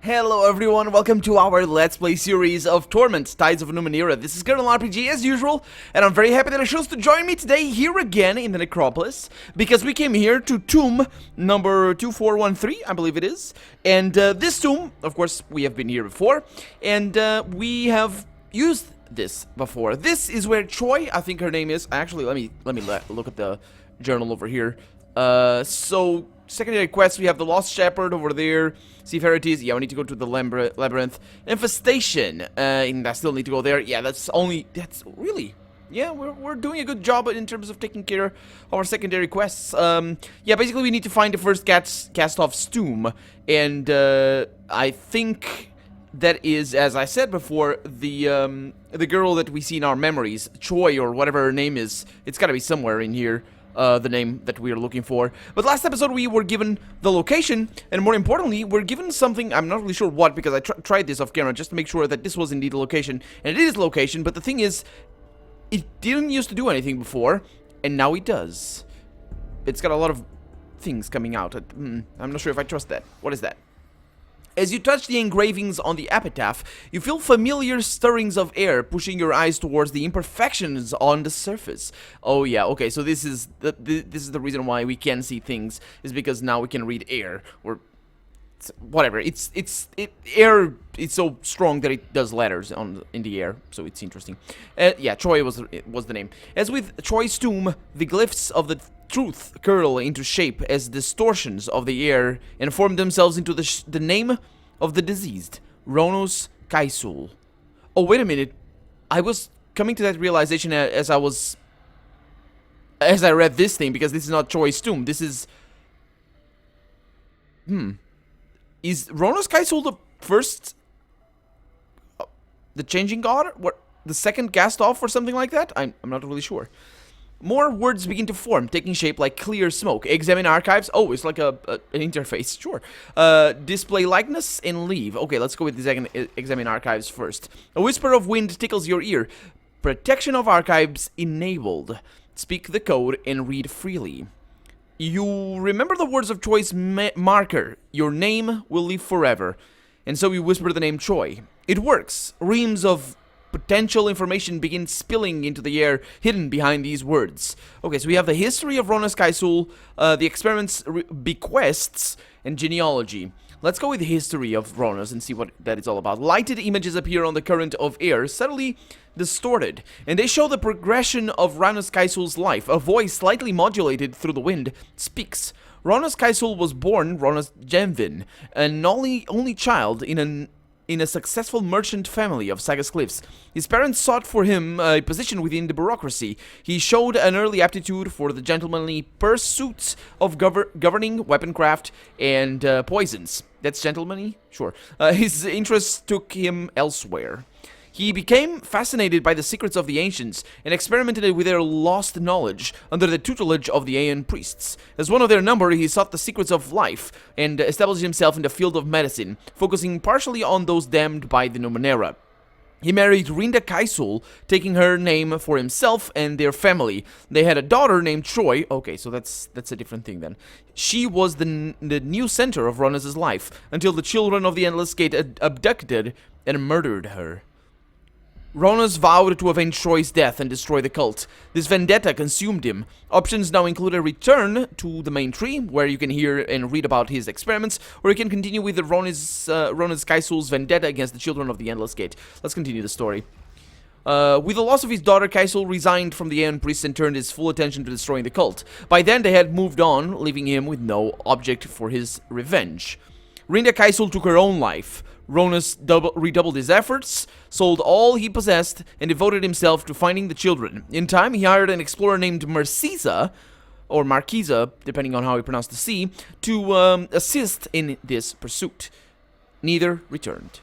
Hello everyone, welcome to our Let's Play series of Torment, Tides of Numenera. This is Kaul RPG as usual, and I'm very happy that you chose to join me today here again in the necropolis, because we came here to tomb number 2413, I believe it is. And this tomb, of course, we have been here before, and we have used this before. This is where Choi, I think her name is. Actually, let me look at the journal over here. So secondary quests, we have the Lost Shepherd over there. See if it is. Yeah, we need to go to the labyrinth. Infestation. And I still need to go there. Yeah, that's really. Yeah, we're doing a good job in terms of taking care of our secondary quests. Yeah, basically we need to find the first cast-off tomb. And I think that is, as I said before, the girl that we see in our memories, Choi or whatever her name is. It's gotta be somewhere in here. The name that we are looking for. But last episode we were given the location, and more importantly, we're given something, I'm not really sure what, because I tried this off camera just to make sure that this was indeed the location, and it is location, but the thing is, it didn't used to do anything before, and now it does. It's got a lot of things coming out. I'm not sure if I trust that. What is that? As you touch the engravings on the epitaph, you feel familiar stirrings of air pushing your eyes towards the imperfections on the surface. Oh yeah, okay, so this is the reason why we can see things, is because now we can read air, or whatever. Air is so strong that it does letters in the air, so it's interesting. Yeah, Choi was the name. As with Choi's tomb, the glyphs of the truth curl into shape as distortions of the air and form themselves into the name of the deceased, Ronus Kaul. Oh, wait a minute. I was coming to that realization as I read this thing, because this is not Choi's tomb. This is... Is Ronus Kaul the first... the changing god? What? The second cast off or something like that? I'm not really sure. More words begin to form, taking shape like clear smoke. Examine archives. Oh, it's like an interface. Sure. Display likeness and leave. Okay, let's go with examine archives first. A whisper of wind tickles your ear. Protection of archives enabled. Speak the code and read freely. You remember the words of Choi's marker. Your name will live forever. And so you whisper the name Choi. It works. Reams of potential information begins spilling into the air hidden behind these words. Okay, so we have the history of Ronus Kaul, the experiments, bequests, and genealogy. Let's go with the history of Ronus and see what that is all about. Lighted images appear on the current of air, subtly distorted, and they show the progression of Ronus Kaul's life. A voice slightly modulated through the wind speaks. Ronus Kaul was born Ronus Genvin, an only child in a successful merchant family of Sagas Cliffs. His parents sought for him a position within the bureaucracy. He showed an early aptitude for the gentlemanly pursuits of governing, weaponcraft, and poisons. That's gentlemanly? Sure. His interests took him elsewhere. He became fascinated by the secrets of the ancients and experimented with their lost knowledge under the tutelage of the Aeon priests. As one of their number, he sought the secrets of life and established himself in the field of medicine, focusing partially on those damned by the Numenera. He married Rinda Kaul, taking her name for himself and their family. They had a daughter named Choi. Okay, so that's a different thing then. She was the new center of Ronus' life, until the children of the Endless Gate abducted and murdered her. Ronus vowed to avenge Choi's death and destroy the cult. This vendetta consumed him. Options now include a return to the main tree, where you can hear and read about his experiments, or you can continue with the Ronus Kaul's vendetta against the children of the Endless Gate. Let's continue the story. With the loss of his daughter, Kaul resigned from the Aeon priests and turned his full attention to destroying the cult. By then, they had moved on, leaving him with no object for his revenge. Rinda Kaul took her own life. Ronus redoubled his efforts, sold all he possessed, and devoted himself to finding the children. In time, he hired an explorer named Marquisa, or Marquisa, depending on how you pronounce the C, to assist in this pursuit. Neither returned.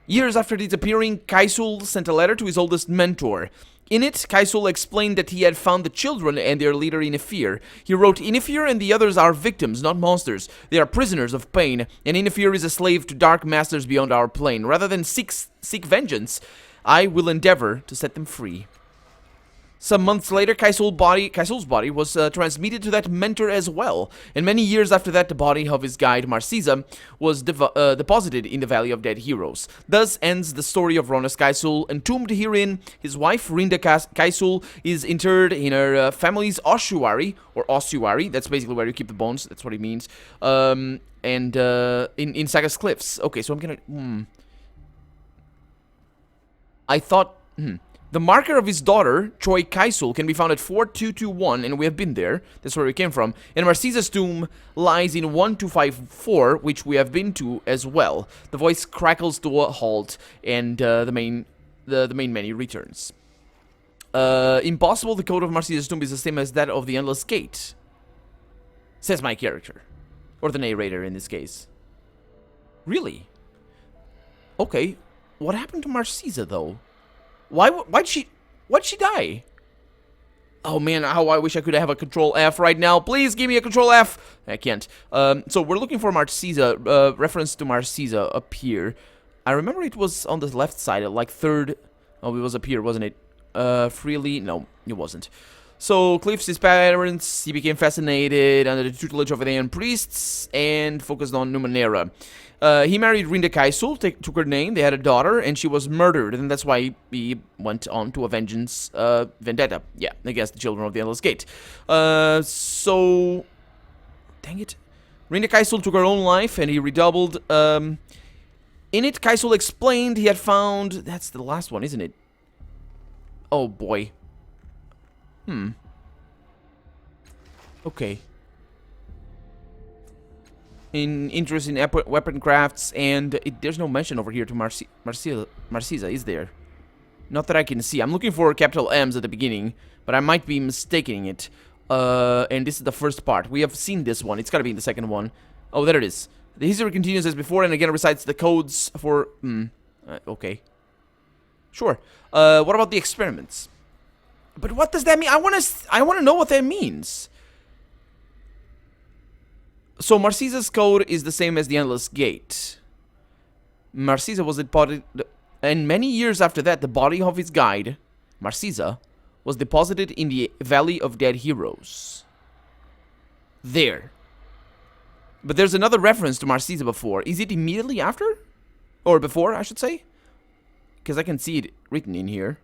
Years after disappearing, Kaul sent a letter to his oldest mentor. In it, Kaul explained that he had found the children and their leader Inifir. He wrote, Inifir and the others are victims, not monsters. They are prisoners of pain, and Inifir is a slave to dark masters beyond our plane. Rather than seek vengeance, I will endeavor to set them free. Some months later, Kaisul's body was transmitted to that mentor as well. And many years after that, the body of his guide, Marcisa, was deposited in the Valley of Dead Heroes. Thus ends the story of Ronus Kaisul. Entombed herein, his wife, Rinda Kaisul, is interred in her family's ossuary, or ossuary. That's basically where you keep the bones. That's what it means. And in Saga's Cliffs. Okay, so I'm gonna... I thought... The marker of his daughter, Troy Kaisul, can be found at 4221, and we have been there. That's where we came from. And Marcisa's tomb lies in 1254, which we have been to as well. The voice crackles to a halt, and the main menu returns. Impossible, the code of Marcisa's tomb is the same as that of the Endless Gate, says my character. Or the narrator in this case. Really? Okay. What happened to Marcisa, though? Why'd she die? Oh man, how I wish I could have a Control F right now. Please give me a Control F. I can't. So we're looking for Marcisa. Reference to Marcisa up here. I remember it was on the left side, like third. Oh, it was up here, wasn't it? Freely? No, it wasn't. So Cliff's his parents. He became fascinated under the tutelage of Aedean priests and focused on Numenera. He married Rinda Kaisul, took her name, they had a daughter, and she was murdered, and that's why he went on to a vendetta, yeah, against the children of the Endless Gate. So... Dang it. Rinda Kaisul took her own life, and he redoubled. In it, Kaisul explained he had found... That's the last one, isn't it? Oh, boy. Okay. In interest in weapon crafts, and there's no mention over here to Marcisa, is there? Not that I can see. I'm looking for capital M's at the beginning, but I might be mistaking it. And this is the first part. We have seen this one. It's gotta be in the second one. Oh, there it is. The history continues as before, and again recites the codes for... okay. Sure. What about the experiments? But what does that mean? I wanna know what that means. So Marcisa's code is the same as the Endless Gate. Marcisa was deposited, and many years after that, the body of his guide, Marcisa, was deposited in the Valley of Dead Heroes. There. But there's another reference to Marcisa before. Is it immediately after? Or before, I should say? Because I can see it written in here.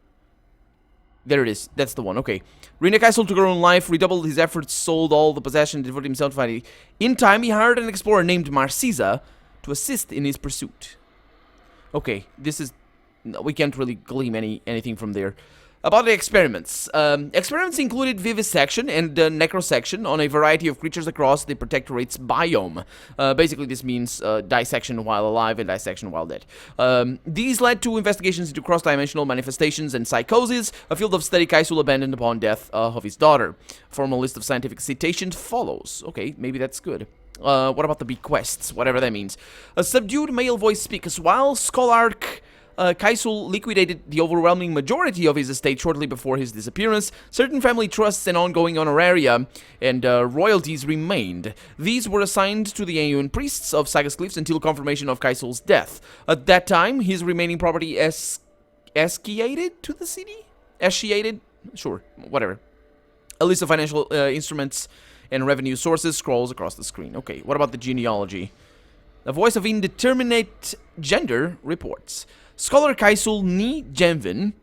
There it is. That's the one. Okay. Rinda Kaisul took her own life, redoubled his efforts, sold all the possessions, devoted himself to fighting. In time, he hired an explorer named Marcisa to assist in his pursuit. Okay. This is... We can't really glean anything from there. About the experiments. Experiments included vivisection and necrosection on a variety of creatures across the Protectorate's biome. Basically, this means dissection while alive and dissection while dead. These led to investigations into cross-dimensional manifestations and psychosis, a field of study Kaisul abandoned upon death of his daughter. A formal list of scientific citations follows. Okay, maybe that's good. What about the bequests? Whatever that means. A subdued male voice speaks while Scholarch... Kaisul liquidated the overwhelming majority of his estate shortly before his disappearance. Certain family trusts and ongoing honoraria and royalties remained. These were assigned to the Aedean priests of Saga's Cliffs until confirmation of Kaisul's death. At that time, his remaining property escheated to the city? Escheated? Sure, whatever. A list of financial instruments and revenue sources scrolls across the screen. Okay, what about the genealogy? The voice of indeterminate gender reports. Scholar Kaisul Ni Genvin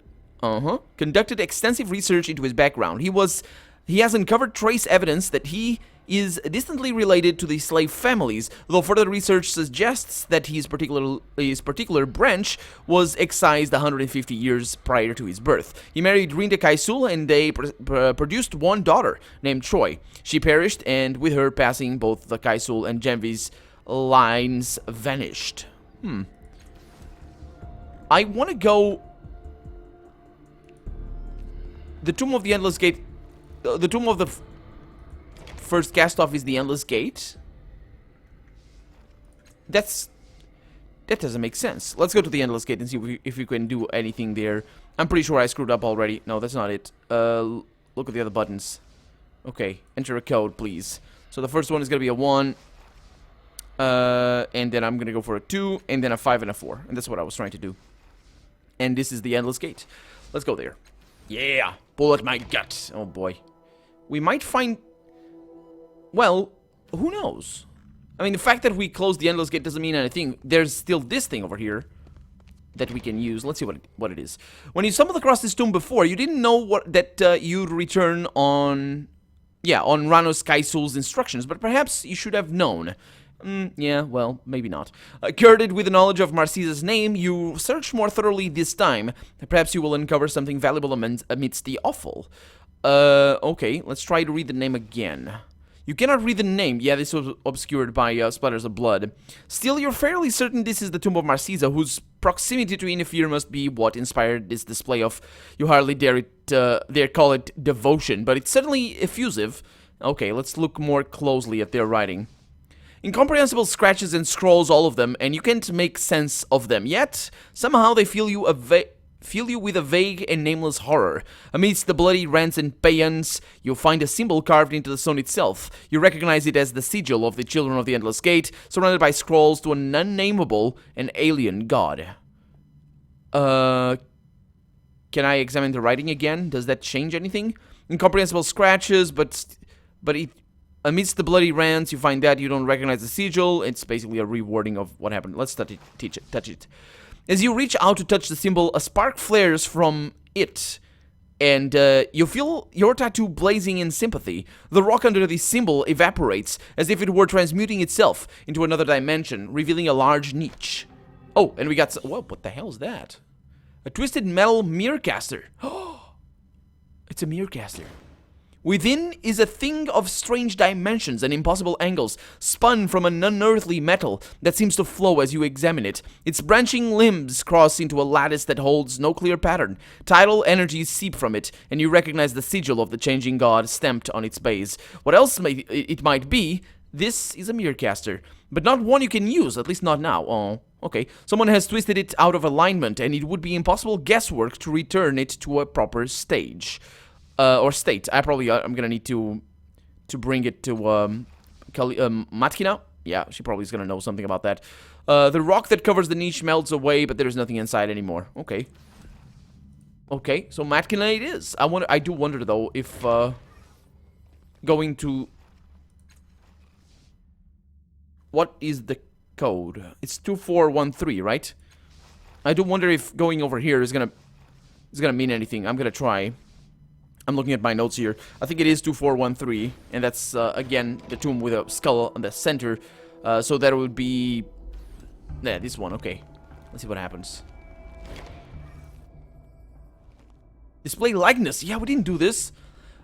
conducted extensive research into his background. He has uncovered trace evidence that he is distantly related to the slave families, though further research suggests that his particular branch was excised 150 years prior to his birth. He married Rinda Kaisul, and they produced one daughter named Troy. She perished, and with her passing, both the Kaisul and Genvi's lines vanished. I want to go... The Tomb of the Endless Gate... The Tomb of the first cast-off is the Endless Gate? That doesn't make sense. Let's go to the Endless Gate and see if we can do anything there. I'm pretty sure I screwed up already. No, that's not it. Look at the other buttons. Okay, enter a code, please. So the first one is going to be a 1. And then I'm going to go for a 2, and then a 5 and a 4. And that's what I was trying to do. And this is the Endless Gate. Let's go there. Yeah, bullet my gut. Oh boy. We might find... Well, who knows? I mean, the fact that we closed the Endless Gate doesn't mean anything. There's still this thing over here that we can use. Let's see what it is. When you stumbled across this tomb before, you didn't know that you'd return on... Yeah, on Ronus Kaisul's instructions, but perhaps you should have known. Yeah, well, maybe not. Girded with the knowledge of Marcisa's name, you search more thoroughly this time. Perhaps you will uncover something valuable amidst the offal. Okay, let's try to read the name again. You cannot read the name. Yeah, this was obscured by splatters of blood. Still, you're fairly certain this is the tomb of Marcisa, whose proximity to Inifir must be what inspired this display of, you hardly dare call it devotion, but it's certainly effusive. Okay, let's look more closely at their writing. Incomprehensible scratches and scrolls, all of them, and you can't make sense of them. Yet, somehow they fill you with a vague and nameless horror. Amidst the bloody rents and paeans, you'll find a symbol carved into the stone itself. You recognize it as the sigil of the Children of the Endless Gate, surrounded by scrolls to an unnameable and alien god. Can I examine the writing again? Does that change anything? Incomprehensible scratches, but it... Amidst the bloody rants, you find that you don't recognize the sigil. It's basically a rewording of what happened. Let's touch it. As you reach out to touch the symbol, a spark flares from it, and you feel your tattoo blazing in sympathy. The rock under the symbol evaporates, as if it were transmuting itself into another dimension, revealing a large niche. Oh, and we got... Whoa, what the hell is that? A twisted metal mirror caster. Oh, it's a mirror caster. Within is a thing of strange dimensions and impossible angles, spun from an unearthly metal that seems to flow as you examine it. Its branching limbs cross into a lattice that holds no clear pattern. Tidal energies seep from it, and you recognize the sigil of the changing god stamped on its base. What else it might be, this is a mirror caster, but not one you can use, at least not now. Oh, okay. Someone has twisted it out of alignment, and it would be impossible guesswork to return it to a proper stage. Or state. I'm gonna need to bring it to Matkina. Yeah, she probably is gonna know something about that. The rock that covers the niche melts away, but there's nothing inside anymore. Okay. Okay, so Matkina it is. I do wonder though if going to... What is the code? It's 2413, right? I do wonder if going over here is gonna mean anything. I'm gonna try. I'm looking at my notes here. I think it is 2413, and that's, again, the tomb with a skull on the center. So that would be... Yeah, this one, okay. Let's see what happens. Display likeness. Yeah, we didn't do this.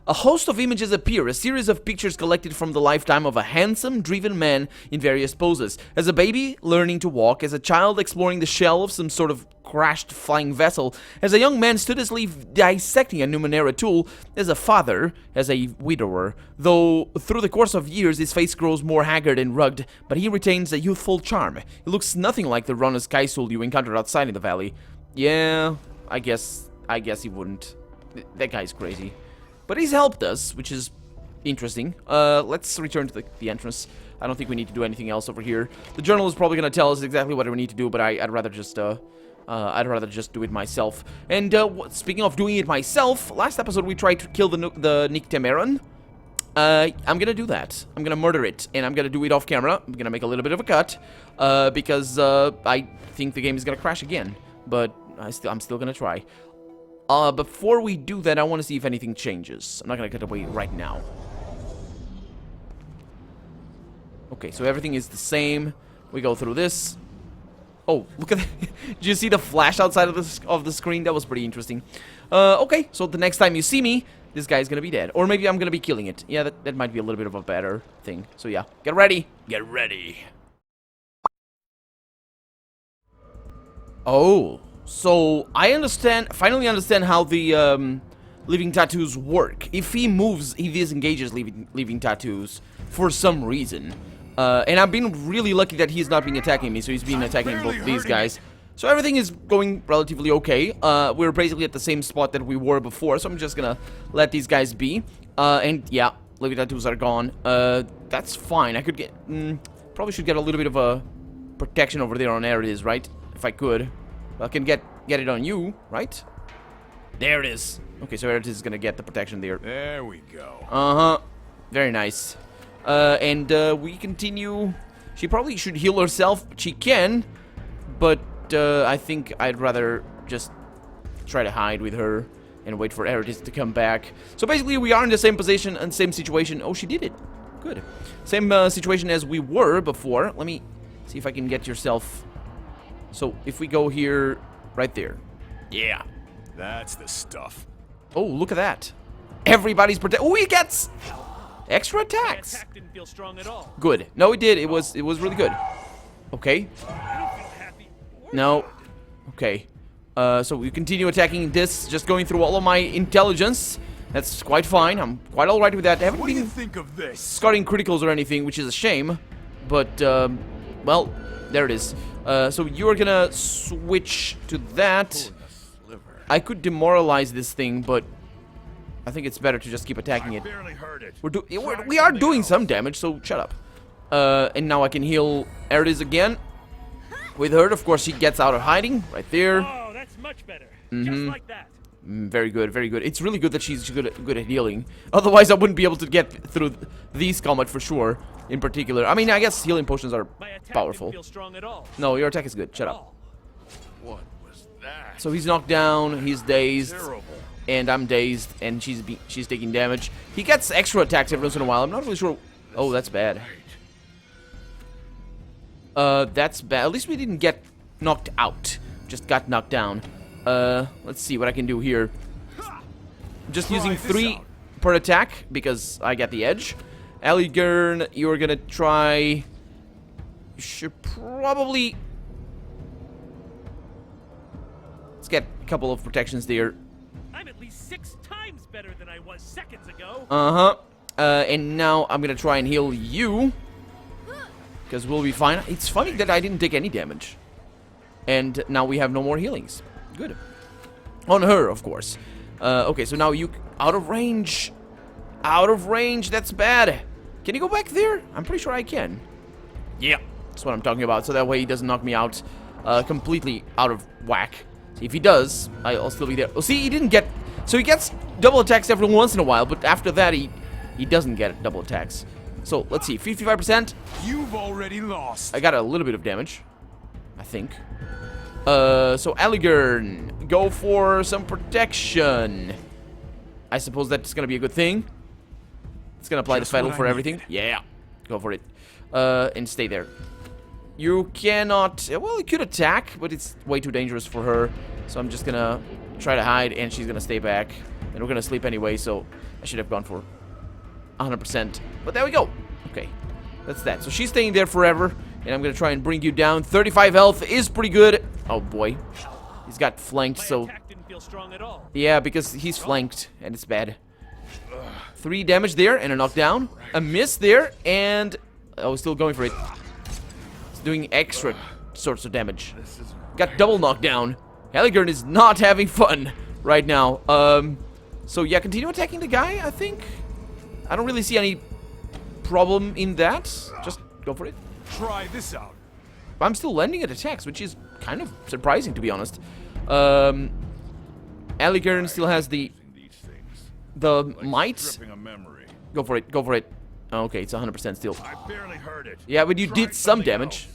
A host of images appear, a series of pictures collected from the lifetime of a handsome, driven man in various poses. As a baby, learning to walk, as a child exploring the shell of some sort of crashed flying vessel, as a young man studiously dissecting a Numenera tool, as a father, as a widower. Though through the course of years his face grows more haggard and rugged, but he retains a youthful charm. He looks nothing like the Ronus Kaisul you encountered outside in the valley. Yeah, I guess he wouldn't. That guy's crazy. But he's helped us, which is interesting. Let's return to the entrance. I don't think we need to do anything else over here. The journal is probably going to tell us exactly what we need to do, but I'd rather just do it myself. And speaking of doing it myself, last episode we tried to kill the Naran. I'm gonna do that. I'm gonna murder it, and I'm gonna do it off camera. I'm gonna make a little bit of a cut, because I think the game is gonna crash again. But I'm still gonna try. Before we do that, I want to see if anything changes. I'm not gonna cut away right now. Okay, so everything is the same. We go through this. Oh, look at that. Did you see the flash outside of the screen? That was pretty interesting. Okay, so the next time you see me, this guy's gonna be dead. Or maybe I'm gonna be killing it. Yeah, that might be a little bit of a better thing. So yeah, get ready. Get ready. Oh, so I finally understand how the living tattoos work. If he moves, he disengages living tattoos for some reason. And I've been really lucky that he's not been attacking me, so he's been attacking both these guys. So everything is going relatively okay. We're basically at the same spot that we were before, so I'm just gonna let these guys be. And yeah, living tattoos are gone. That's fine. I could get... probably should get a little bit of a protection over there on there it is, right? If I could. I can get it on you, right? There it is. Okay, so Erit is gonna get the protection there. There we go. Uh-huh. Very nice. And we continue. She probably should heal herself. She can, but I think I'd rather just try to hide with her and wait for Erit to come back. So basically, we are in the same position and same situation. Oh, she did it. Good. Same situation as we were before. Let me see if I can get yourself. So if we go here, right there. Yeah. That's the stuff. Oh, look at that. Everybody's protect. Oh, he gets extra attacks. My attack didn't feel strong at all. Good. No, it did. It was really good. Okay. I don't feel happy. No. Okay. So we continue attacking this, just going through all of my intelligence. That's quite fine. I'm quite alright with that. I haven't What do you been think of this? scoring criticals or anything, which is a shame. But, well, there it is. So you're gonna switch to that. I could demoralize this thing, but I think it's better to just keep attacking it. Barely heard it. We are doing some damage, so shut up. And now I can heal Eris again. With her, of course, she gets out of hiding right there. Oh, that's much better. Just like that. Very good, very good. It's really good that she's good at healing. Otherwise, I wouldn't be able to get through these combat for sure. In particular, I mean, I guess healing potions are My attack powerful. didn't feel strong at all. No, your attack is good. Shut up. What was that? So he's knocked down. He's dazed. Terrible. And I'm dazed, and she's taking damage. He gets extra attacks every once in a while. I'm not really sure. Oh, that's bad. That's bad. At least we didn't get knocked out. Just got knocked down. Let's see what I can do here. Just using 3 per attack because I got the edge. Aligern, you're gonna try. You should probably. Let's get a couple of protections there. I'm at least 6 times better than I was seconds ago. And now I'm gonna try and heal you. Because we'll be fine. It's funny that I didn't take any damage. And now we have no more healings. Good. On her, of course. Okay, so now you... Out of range. Out of range, that's bad. Can you go back there? I'm pretty sure I can. Yeah, that's what I'm talking about. So that way he doesn't knock me out completely out of whack. See, if he does, I'll still be there. Oh, see, he didn't get... So he gets double attacks every once in a while, but after that he doesn't get double attacks. So, let's see, 55%. You've already lost. I got a little bit of damage, I think. So Aligern, go for some protection. I suppose that's gonna be a good thing. It's gonna apply the fatal for everything. Yeah, go for it. And stay there. You cannot... Well, you could attack, but it's way too dangerous for her. So I'm just gonna try to hide, and she's gonna stay back. And we're gonna sleep anyway, so I should have gone for 100%. But there we go. Okay, that's that. So she's staying there forever, and I'm gonna try and bring you down. 35 health is pretty good. Oh boy, he's got flanked. My So attack didn't feel strong at all. yeah, because he's flanked, and it's bad. 3 damage there, and a knockdown. A miss there, and oh, still going for it. It's doing extra sorts of damage. Got double knockdown. Aligern is not having fun right now. So yeah, continue attacking the guy, I think. I don't really see any problem in that. Just go for it. Try this out. I'm still landing at attacks, which is kind of surprising, to be honest. Aligern still has the might. Stripping a memory. Go for it. Go for it. Okay, it's 100% still. I barely heard it. Yeah, but you Try did some something damage.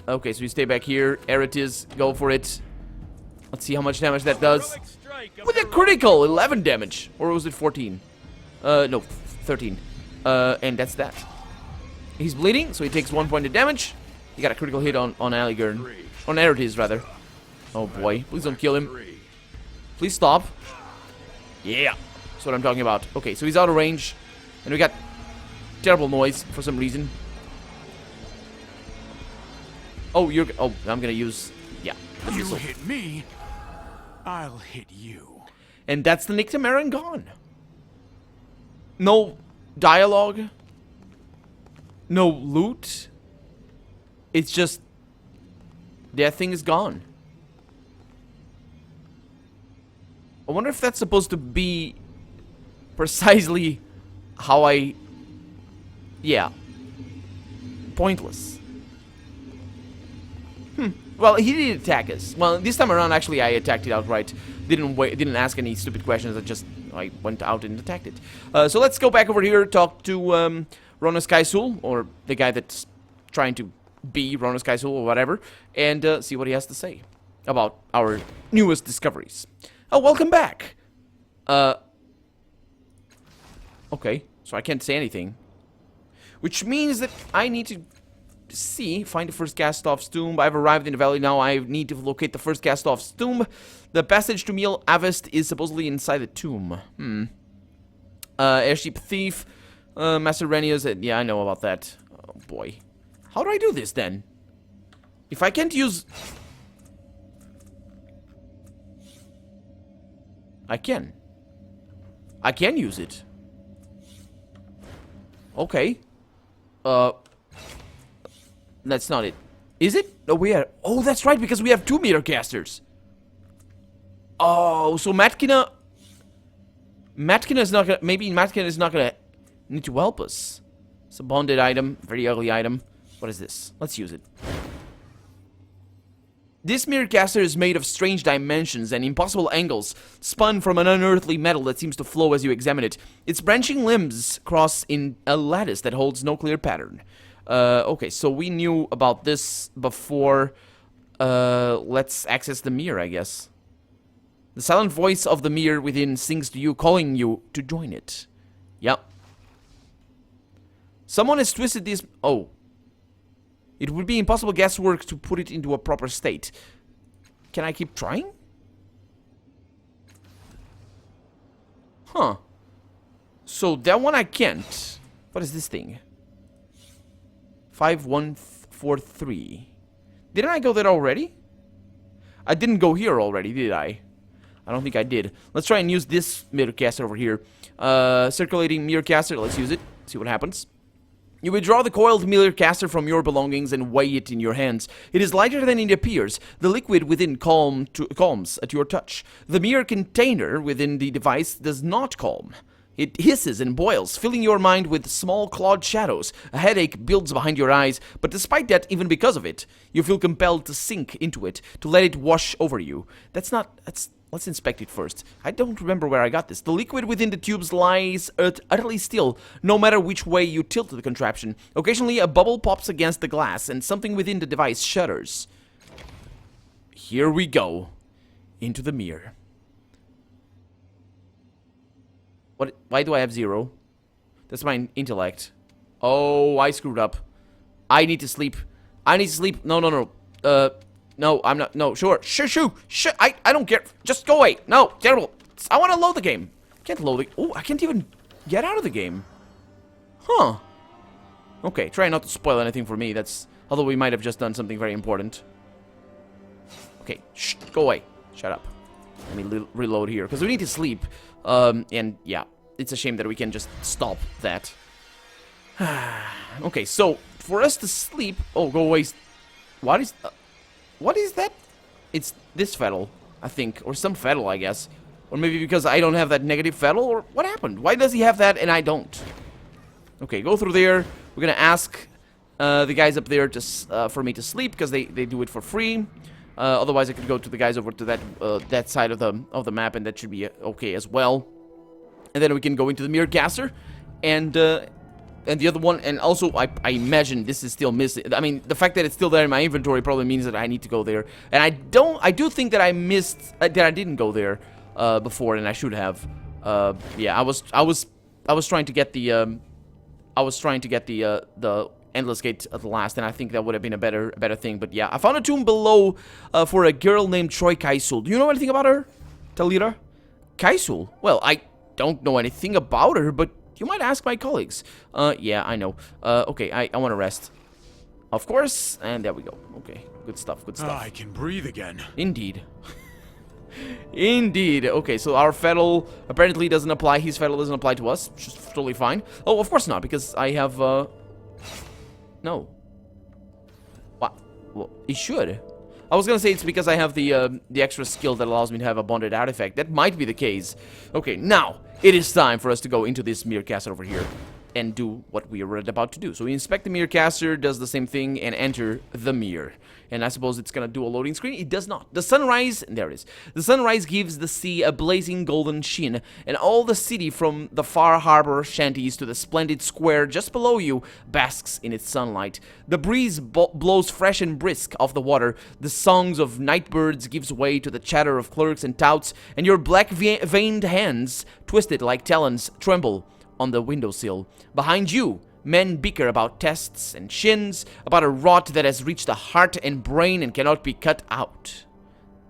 else. Okay, so you stay back here. Eritis, go for it. Let's see how much damage that does. Heroic strike of With a the critical, 11 damage. Or was it 14? No, 13. And that's that. He's bleeding, so he takes 1 point of damage. He got a critical hit on Aligern. On Eritis, rather. Oh boy, please don't kill him. Please stop. Yeah, that's what I'm talking about. Okay, so he's out of range. And we got terrible noise for some reason. Oh, I'm gonna use... Yeah. the You missile. hit me, I'll hit you. And that's the Naran gone. No dialogue. No loot. It's just... That thing is gone. I wonder if that's supposed to be precisely how I... Yeah. Pointless. Well, he did attack us. Well, this time around, actually, I attacked it outright. Didn't ask any stupid questions. I went out and attacked it. So let's go back over here, talk to Ronus Kaisul, or the guy that's trying to be Ronus Kaisul or whatever, and see what he has to say about our newest discoveries. Oh, welcome back. Okay, so I can't say anything, which means that I need to find the first cast-off's tomb. I've arrived in the valley now. I need to locate the first cast-off's tomb. The passage to Miel Avest is supposedly inside the tomb. Airship thief, Master Renius. Yeah, I know about that. Oh boy, how do I do this then? If I can't use, I can use it. Okay. That's not it. Is it? No, we are. Oh, that's right, because we have 2 mirror casters. Oh, so Matkina is not gonna. Maybe Matkina is not gonna need to help us. It's a bonded item, very ugly item. What is this? Let's use it. This mirror caster is made of strange dimensions and impossible angles, spun from an unearthly metal that seems to flow as you examine it. Its branching limbs cross in a lattice that holds no clear pattern. Okay, so we knew about this before. Let's access the mirror, I guess. The silent voice of the mirror within sings to you, calling you to join it. Yep. Someone has twisted this. Oh. It would be impossible guesswork to put it into a proper state. Can I keep trying? Huh. So that one I can't. What is this thing? 5143. Didn't I go there already? I didn't go here already, did I? I don't think I did. Let's try and use this mirror caster over here. Circulating mirror caster. Let's use it. See what happens. You withdraw the coiled mirror caster from your belongings and weigh it in your hands. It is lighter than it appears. The liquid within calms at your touch. The mirror container within the device does not calm. It hisses and boils, filling your mind with small clawed shadows. A headache builds behind your eyes, but despite that, even because of it, you feel compelled to sink into it, to let it wash over you. Let's inspect it first. I don't remember where I got this. The liquid within the tubes lies utterly still, no matter which way you tilt the contraption. Occasionally, a bubble pops against the glass, and something within the device shudders. Here we go. Into the mirror. What? Why do I have 0? That's my intellect. Oh, I screwed up. I need to sleep. I need to sleep. No. No, I'm not. No, sure. I don't care. Just go away. No, terrible. I want to load the game. Can't load it. Oh, I can't even get out of the game. Huh. Okay, try not to spoil anything for me. Although we might have just done something very important. Okay, shh, go away. Shut up. Let me reload here, because we need to sleep. And yeah, it's a shame that we can just stop that. Okay, so, for us to sleep... Oh, go away. What is that? It's this fetal, I think. Or some fetal, I guess. Or maybe because I don't have that negative fetal? Or what happened? Why does he have that and I don't? Okay, go through there. We're gonna ask the guys up there for me to sleep, because they do it for free. Otherwise, I could go to the guys over to that side of the map, and that should be okay as well. And then we can go into the mirror caster, and the other one, and also I imagine this is still missing. I mean, the fact that it's still there in my inventory probably means that I need to go there. And I do think that I missed that I didn't go there before, and I should have. Yeah, I was trying to get the endless gate at the last, and I think that would have been a better thing. But yeah, I found a tomb below for a girl named Troy Kaisul. Do you know anything about her, Talira? Kaisul? Well, I don't know anything about her, but you might ask my colleagues. Yeah, I know. Okay, I want to rest. Of course, and there we go. Okay, good stuff, good stuff. I can breathe again. Indeed. Indeed. Okay, so our fetal apparently doesn't apply. His fetal doesn't apply to us, which is totally fine. Oh, of course not, because I have, no. What? Well, it should. I was gonna say it's because I have the extra skill that allows me to have a bonded artifact. That might be the case. Okay, now it is time for us to go into this mirror caster over here. and do what we are about to do. So we inspect the mirror caster, does the same thing, and enter the mirror. And I suppose it's gonna do a loading screen. It does not. The sunrise, there it is. The sunrise gives the sea a blazing golden sheen, and all the city from the far harbor shanties to the splendid square just below you basks in its sunlight. The breeze blows fresh and brisk off the water. The songs of night birds gives way to the chatter of clerks and touts, and your black veined hands, twisted like talons, tremble on the windowsill. Behind you, men bicker about tests and shins, about a rot that has reached the heart and brain and cannot be cut out.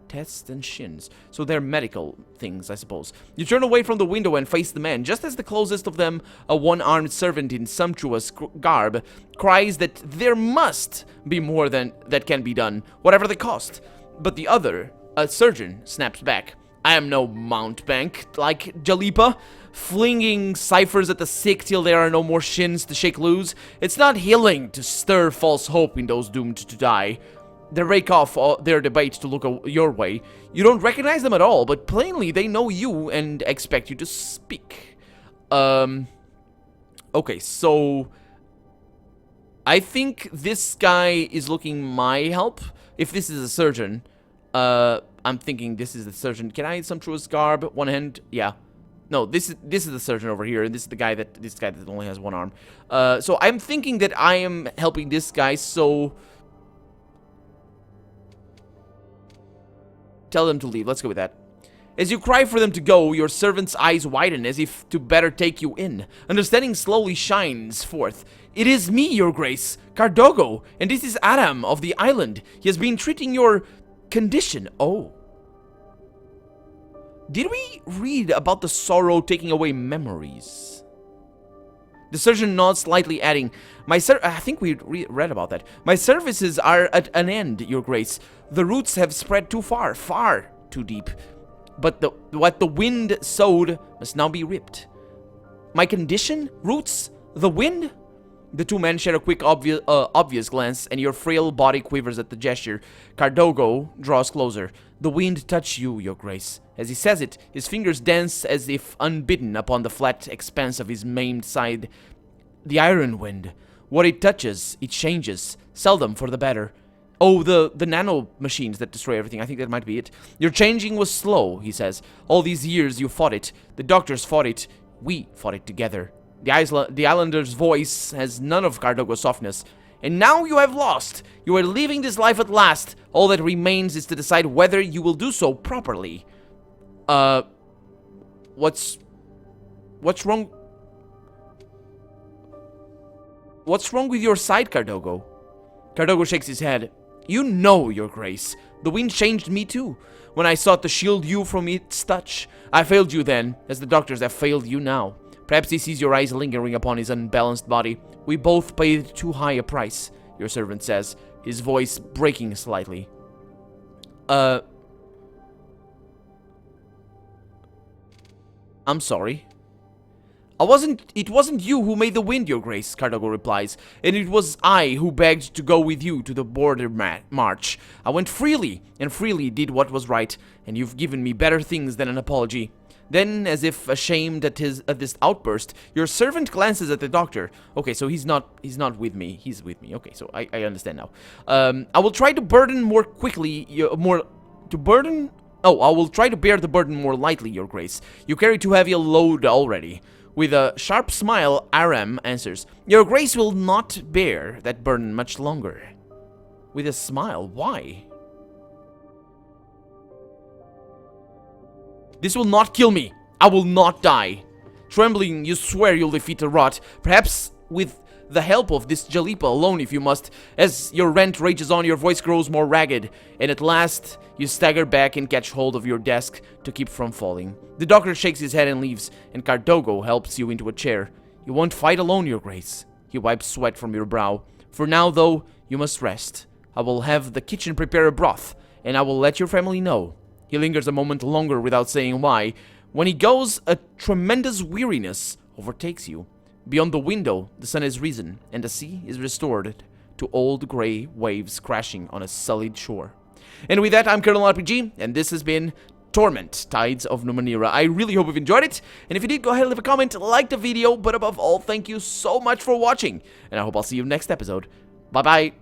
Tests and shins. So they're medical things, I suppose. You turn away from the window and face the men, just as the closest of them, a one-armed servant in sumptuous garb, cries that there must be more than that can be done, whatever the cost. But the other, a surgeon, snaps back. I am no mountebank like Jalipa, flinging ciphers at the sick till there are no more shins to shake loose. It's not healing to stir false hope in those doomed to die. They rake off their debate to look your way. You don't recognize them at all, but plainly they know you and expect you to speak. Okay, so I think this guy is looking my help. If this is a surgeon, I'm thinking this is the surgeon. Can I sumptuous garb? One hand? Yeah. No, this is the surgeon over here, and this is the guy that only has one arm. So I'm thinking that I am helping this guy, so tell them to leave. Let's go with that. As you cry for them to go, your servant's eyes widen as if to better take you in. Understanding slowly shines forth. It is me, your grace, Cardogo, and this is Adam of the island. He has been treating your condition. Oh. Did we read about the sorrow taking away memories? The surgeon nods slightly, adding, I think we read about that. My services are at an end, your grace. The roots have spread too far, far too deep. But what the wind sowed must now be ripped. My condition? Roots? The wind? The two men share a quick, obvious glance, and your frail body quivers at the gesture. Cardogo draws closer. The wind touched you, your grace. As he says it, his fingers dance as if unbidden upon the flat expanse of his maimed side. The iron wind. What it touches, it changes, seldom for the better. Oh, the nano machines that destroy everything. I think that might be it. Your changing was slow, he says. All these years you fought it. The doctors fought it. We fought it together. The islander's voice has none of Cardogo's softness. And now you have lost. You are leaving this life at last. All that remains is to decide whether you will do so properly. What's wrong? What's wrong with your side, Cardogo? Cardogo shakes his head. You know, your grace. The wind changed me too. When I sought to shield you from its touch, I failed you then, as the doctors have failed you now. Perhaps he sees your eyes lingering upon his unbalanced body. We both paid too high a price, your servant says, his voice breaking slightly. I'm sorry. It wasn't you who made the wind, your grace, Cardogo replies, and it was I who begged to go with you to the border march. I went freely, and freely did what was right, and you've given me better things than an apology. Then, as if ashamed at this outburst, your servant glances at the doctor. Okay, so he's not with me. He's with me. Okay, so I understand now. I will try to burden more quickly. I will try to bear the burden more lightly, your grace. You carry too heavy a load already. With a sharp smile, Aram answers, your grace will not bear that burden much longer. With a smile, why? This will not kill me. I will not die. Trembling, you swear you'll defeat the rot. Perhaps with the help of this Jalipa alone if you must. As your rant rages on, your voice grows more ragged. And at last, you stagger back and catch hold of your desk to keep from falling. The doctor shakes his head and leaves, and Cardogo helps you into a chair. You won't fight alone, your grace. He wipes sweat from your brow. For now, though, you must rest. I will have the kitchen prepare a broth, and I will let your family know. He lingers a moment longer without saying why. When he goes, a tremendous weariness overtakes you. Beyond the window, the sun has risen, and the sea is restored to old gray waves crashing on a sullied shore. And with that, I'm Colonel RPG, and this has been Torment, Tides of Numenera. I really hope you've enjoyed it, and if you did, go ahead and leave a comment, like the video, but above all, thank you so much for watching, and I hope I'll see you next episode. Bye-bye.